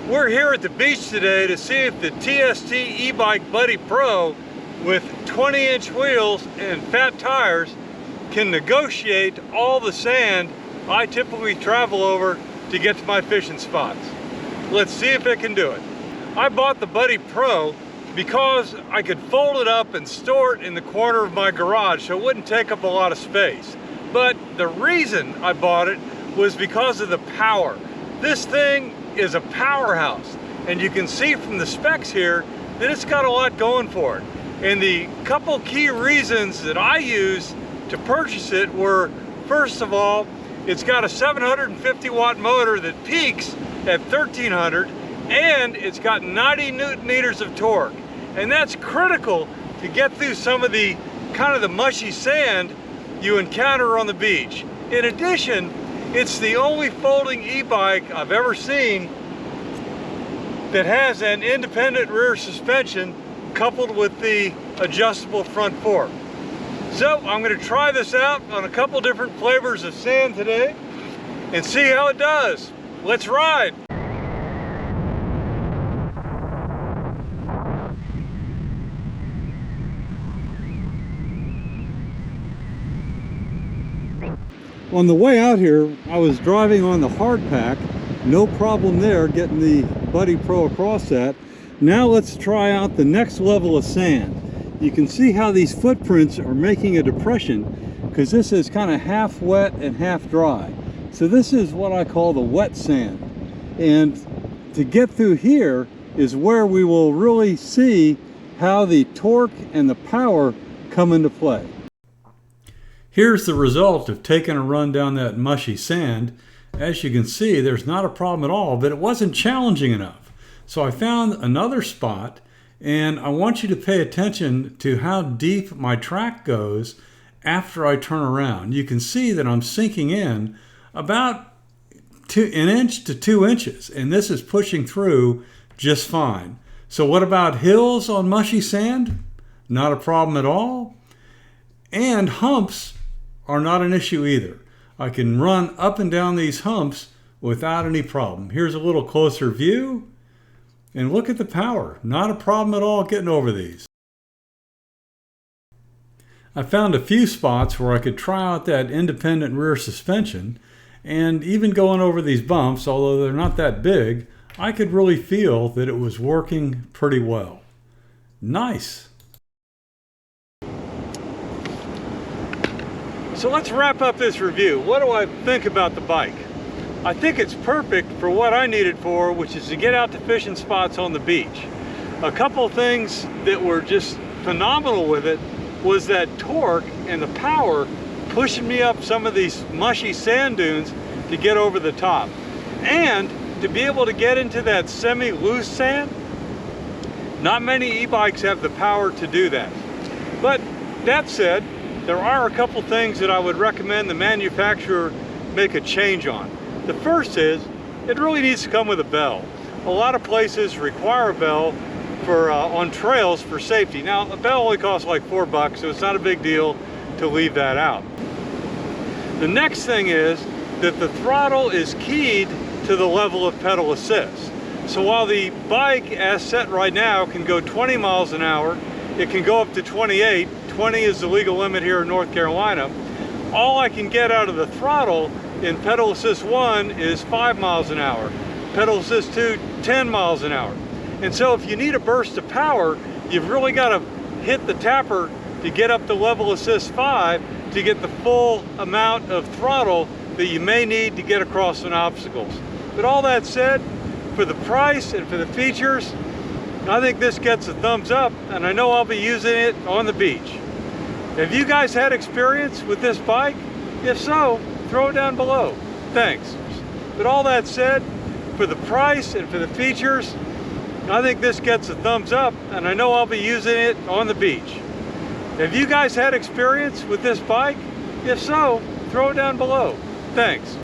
We're here at the beach today to see if the TSTebike Buddy Pro with 20-inch wheels and fat tires can negotiate all the sand I typically travel over to get to my fishing spots. Let's see if it can do it. I bought the Buddy Pro because I could fold it up and store it in the corner of my garage so it wouldn't take up a lot of space. But the reason I bought it was because of the power. This thing is a powerhouse, and you can see from the specs here that it's got a lot going for it. And the couple key reasons that I used to purchase it were, first of all, it's got a 750 watt motor that peaks at 1300, and it's got 90 Newton meters of torque. And that's critical to get through some of the kind of the mushy sand you encounter on the beach. In addition, it's the only folding e-bike I've ever seen that has an independent rear suspension coupled with the adjustable front fork. So I'm going to try this out on a couple different flavors of sand today and see how it does. Let's ride! On the way out here, I was driving on the hard pack. No problem there getting the Buddy Pro across that. Now let's try out the next level of sand. You can see how these footprints are making a depression because this is kind of half wet and half dry. So this is what I call the wet sand. And to get through here is where we will really see how the torque and the power come into play. Here's the result of taking a run down that mushy sand. As you can see, there's not a problem at all, but it wasn't challenging enough. So I found another spot, and I want you to pay attention to how deep my track goes after I turn around. You can see that I'm sinking in about an inch to 2 inches, and this is pushing through just fine. So what about hills on mushy sand? Not a problem at all. And humps are not an issue either. I can run up and down these humps without any problem. Here's a little closer view, and look at the power. Not a problem at all getting over these. I found a few spots where I could try out that independent rear suspension, and even going over these bumps, although they're not that big, I could really feel that it was working pretty well. Nice. So let's wrap up this review. What do I think about the bike? I think it's perfect for what I need it for, which is to get out to fishing spots on the beach. A couple of things that were just phenomenal with it was that torque and the power pushing me up some of these mushy sand dunes to get over the top. And to be able to get into that semi-loose sand, not many e-bikes have the power to do that. But that said, there are a couple things that I would recommend the manufacturer make a change on. The first is, it really needs to come with a bell. A lot of places require a bell for on trails for safety. Now, a bell only costs like $4, so it's not a big deal to leave that out. The next thing is that the throttle is keyed to the level of pedal assist. So while the bike, as set right now, can go 20 miles an hour, it can go up to 28. 20 is the legal limit here in North Carolina. All I can get out of the throttle in pedal assist 1 is 5 miles an hour. Pedal assist 2, 10 miles an hour. And so if you need a burst of power, you've really got to hit the tapper to get up to level assist 5 to get the full amount of throttle that you may need to get across some obstacles. But all that said, for the price and for the features, I think this gets a thumbs up, and I know I'll be using it on the beach. Have you guys had experience with this bike? If so, throw it down below. Thanks. But all that said, for the price and for the features, I think this gets a thumbs up, and I know I'll be using it on the beach. Have you guys had experience with this bike? If so, throw it down below. Thanks.